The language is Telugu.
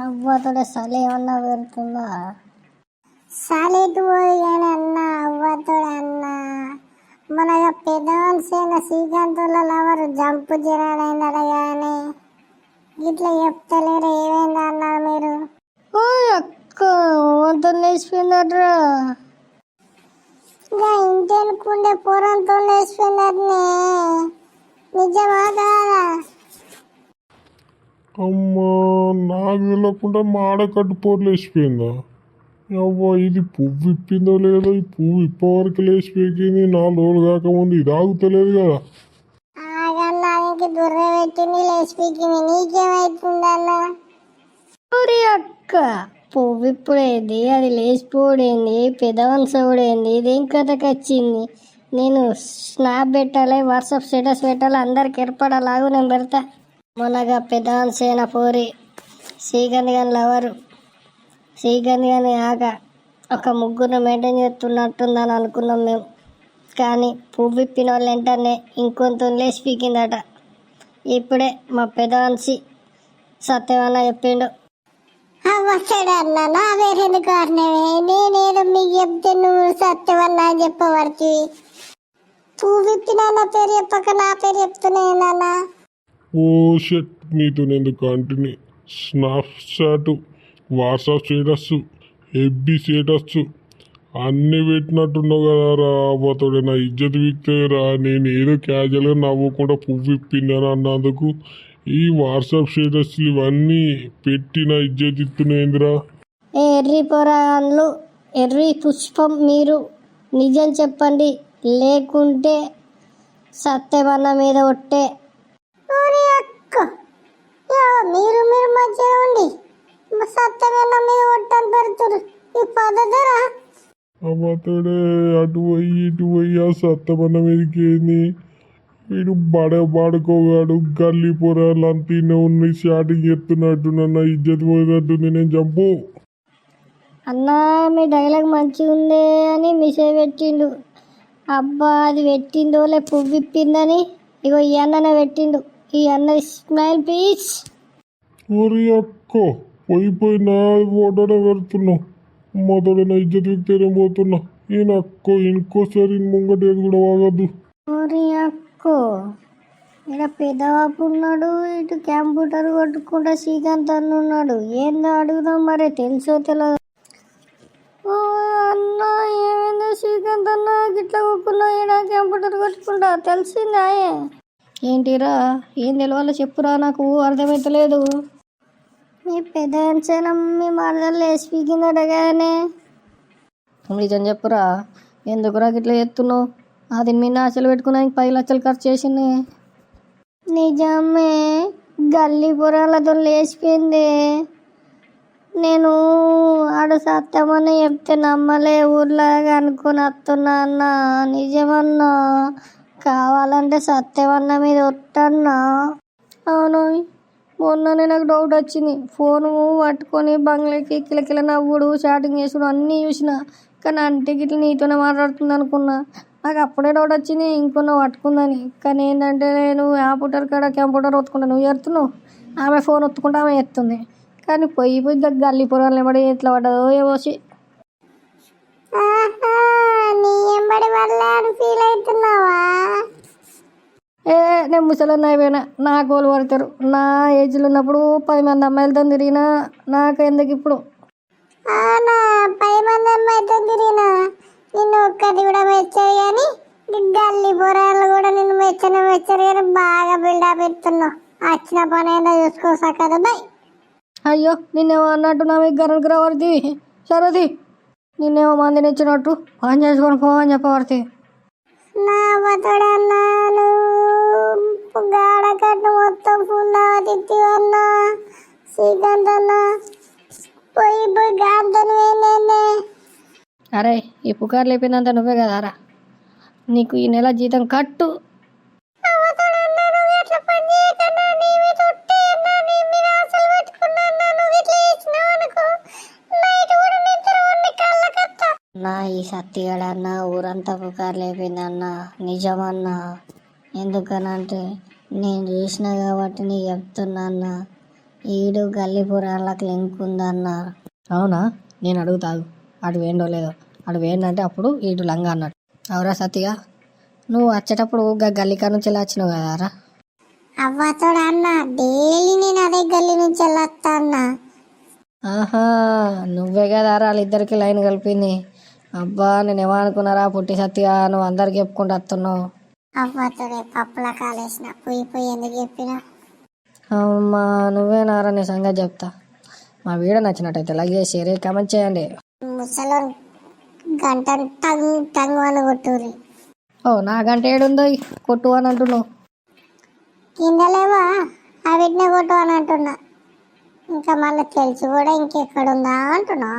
అవ్వతోడే చలి ఏమన్నా పెడుతుందా? చలిటు పోయి కానీ అన్న అవ్వతోడే అన్న మన పెదవలసిన శ్రీకాంతుల లవరు జంపు జిరాడైందట కానీ ఇట్లా చెప్తలేరు ఏమైంది అన్నారు మీరు? ఓ అక్క ఓతో లేచిపోయిందట్రా. ఇంకా ఇంటెనుకుండే పొరంతో లేచిపోయిందటనే, నిజమా కాదా? అమ్మా నాకు తెలియకుండా మాడ కట్టుపోరు లేచిపోయిందా? అవ్వ ఇది పువ్వు ఇప్పిందో లేదో, ఈ పువ్వు ఇప్పవరకు లేచిపోయింది. 4 రోజులు కాకముందు ఇది ఆగుతలేదు కదా. ఆగన్నానికి దుర్ర పెట్టింది లేచిపోయింది, నీకేమైతుందన్న? అక్క పువ్వు ఇప్పుడేంది, అది లేచిపోడేంది, పెదవంశవుడేంది, ఇదేం కథకు వచ్చింది? నేను స్నాప్ పెట్టాలి, వాట్సాప్ స్టేటస్ పెట్టాలి, అందరికి ఏర్పడలాగు నేను పెడతా. మొన్నగా పెదవంశైన పోరి శ్రీకాంత్ గాని లవరు శ్రీకాంత్ గాని ఆక ఒక 3 మెయింటైన్ చేస్తున్నట్టుందని అనుకున్నాం మేము. కానీ పువ్వు ఇప్పిన వాళ్ళు వెంటనే ఇంకొంత లేచి పీకిందట. ఇప్పుడే మా పెదవంశి సత్యమన్న చెప్పిండు. వచ్చాడు అన్న నా పేరు కారణమే, నేనేదో మీకు చెప్తే నువ్వు సత్యమన్నా చెప్పబడుతు. పువ్వు ఇప్పిన పేరు చెప్పక నా పేరు చెప్తున్నానన్నా. ఓ షట్, నీతో ఎందుకు continue? Snapchat, WhatsApp status, FB status అన్నీ పెట్టినట్టున్నావు కదా రా. అవ్వతోడే నా ఇజ్జత్ వీక్తేరా. నేను ఏదో క్యాజువల్గా నవ్వకుండా పువ్వు ఇప్పిందని అన్నందుకు ఈ వాట్సాప్ స్టేటస్లు ఇవన్నీ పెట్టి నా ఇజ్జత్ ఇస్తున్నాయిందిరా. ఎర్రి పొరాన్లు, ఎర్రి పుష్పం, మీరు నిజం చెప్పండి, లేకుంటే సత్యమన్న మీద ఒట్టే. మీరు మీరు మంచిగా ఉండి సత్యమన్న మీద ఒట్టని పెడుతురు, ఈ పద్ధతిరా? అవ్వతోడే అటు పోయి ఇటు పోయి ఆ సత్తమన్న మీదకి ఏంది? వీడు బాడుకోగాడు, గల్లీ పొరాలు అంత ఉన్నాయి, షాటింగ్ చేస్తున్నట్టు నన్ను ఇజ్జత్ పోయినట్టుంది. నేను చంపు అన్నా మీ డైలాగ్ మంచిగా ఉంది అని మెసేజ్ పెట్టిండు. అబ్బా అది పెట్టిందోలే పువ్వు ఇప్పిందని. ఇగో ఈ అన్ననే పెట్టిండు. ఈ అన్న స్మైల్ ప్లీజ్. ఒరి అక్క పోయి నా ఫోటోనే పెడుతున్నావు. మొదట నా ఇజ్జత్ వ్యక్తి పోతున్నా. ఈయన అక్క ఇంకోసారి ముంగటేది కూడా వాగద్దు. ఒరి అక్కో ఇక్కడ పెద్దవాపు ఉన్నాడు, ఇటు కంప్యూటర్ కొట్టుకుంటా శ్రీకాంత్ అన్న ఉన్నాడు. ఏందో అడుగుదాం మరి, తెలుసో తెలియదు. ఓ అన్న ఏమైందో శ్రీకాంత్ అన్న గిట్లా కూకున్నా ఈడ కంప్యూటర్ కొట్టుకుంటా, తెలిసిందా? ఏంటిరా ఏం తెలియాలో చెప్పురా, నాకు అర్థమవుతలేదు. మీ పెద్ద మీ మరదలు లేచి పీకిందట కానీ నిజం చెప్పురా, ఎందుకురా గిట్లా చేస్తున్నావు? అది మీ ఆశలు పెట్టుకున్నాక 10 లక్షలు ఖర్చు చేసింది. నిజమే, గల్లీ పొరాలతో లేచిపోయింది. నేను ఆడు సత్యమని చెప్తే నమ్మలే, ఊర్లాగా అనుకుని వస్తున్నా అన్న. నిజమన్నా, కావాలంటే సత్యమన్న మీద ఒట్టన్నా. అవును, మొన్ననే నాకు డౌట్ వచ్చింది. ఫోను పట్టుకొని బంగ్లాకి కిలకిల నవ్వుడు, చాటింగ్ చేసుడు అన్నీ చూసిన. కానీ అంటే గిట్ల నీతోనే మాట్లాడుతుంది అనుకున్నా. నాకు అప్పుడే డౌట్ వచ్చింది ఇంకొన్న పట్టుకుందని. కానీ ఏంటంటే నేను ఆ పుట్టర్ కాడ కంప్యూటర్ ఒత్తుకుంటా, నువ్వు ఎత్తున్నావు, ఆమె ఫోన్ ఒత్తుకుంటా ఆమె ఎత్తుంది. కానీ పోయి గల్లీ పొరాలు ఎంబడి ఎట్లా పడ్డదో ఏమోసి. నేను ముసలన్న అయిపోయినా, నా గోలు పడతారు. నా ఏజ్లో ఉన్నప్పుడు 10 మంది అమ్మాయిలతో తిరిగినా, నాకు ఎందుకు ఇప్పుడు? 10 మంది అమ్మాయితో తిరిగినా నిన్ను ఒక్కటి కూడా మెచ్చారు, కానీ గల్లీ పొరాలు కూడా నిన్ను మెచ్చారు. కానీ బాగా బిల్డప్ ఇస్తున్నావు. వచ్చిన పని ఏందో చూసుకోసా కదా బాయ్. అయ్యో నిన్నేమో అన్నట్టు నా మీకు గరకు రావడిది సరేది. నిన్నేమో మందిని ఇచ్చినట్టు ఫోన్ చేసుకొని ఫోన్ చెప్పబడితే నా బతడన్నాను గాడకట్టు మొత్తం పుల్లావతి అన్నా. శ్రీకాంత్ అన్న పోయి గాంతను. అరే ఈ పుకారు లేపిందంతా నువ్వే కదారా, నీకు ఈ నెల జీతం కట్టు. నా ఈ సత్తిగాడన్నా ఊరంతా పుకారు లేపిందన్నా. నిజమన్నా, ఎందుకనంటే నేను చూసిన కాబట్టి నీకు చెప్తున్నా అన్న. ఈడు గల్లీ పురాణాలకు లింక్ ఉందన్న. అవునా, నేను అడుగుతాగు అటు వేయండో లేదో. అటు వేయండంటే అప్పుడు ఇటు లంగా అన్నాడు. అవురా సత్తిగా, నువ్వు వచ్చేటప్పుడు గల్లీకా నుంచి ఇలా వచ్చినావు కదారా. అవ్వతోడు అన్న, డైలీ నేను అదే గల్లీ నుంచి వెళ్ళొస్తా అన్న. ఆహా, నువ్వే కదారా వాళ్ళిద్దరికి లైన్ కలిపింది. అబ్బా, నేను ఏమనుకున్నారా పుట్టి సత్తిగా, నువ్వు అందరికి చెప్పుకుంటూ వస్తున్నావు. అవ్వతోడే పప్పుల కాలేసిన పోయి ఎందుకు చెప్పినా. అమ్మా, నువ్వేనారా, నీ సంగతి చెప్తా. మా వీడియో నచ్చినట్టయితే లైక్ చేసి షేర్ చేసి కామెంట్ చేయండి. ముసలో గంట టంగ్ టంగ్ అని కొట్టుర్రి. ఓ, నా గంట ఏడుందో కొట్టు అని అంటున్నావు. కింద లేవా, అవిటినే కొట్టు అని అంటున్నా. ఇంకా మళ్ళీ తెలిసి కూడా ఇంకెక్కడుందా అంటున్నా.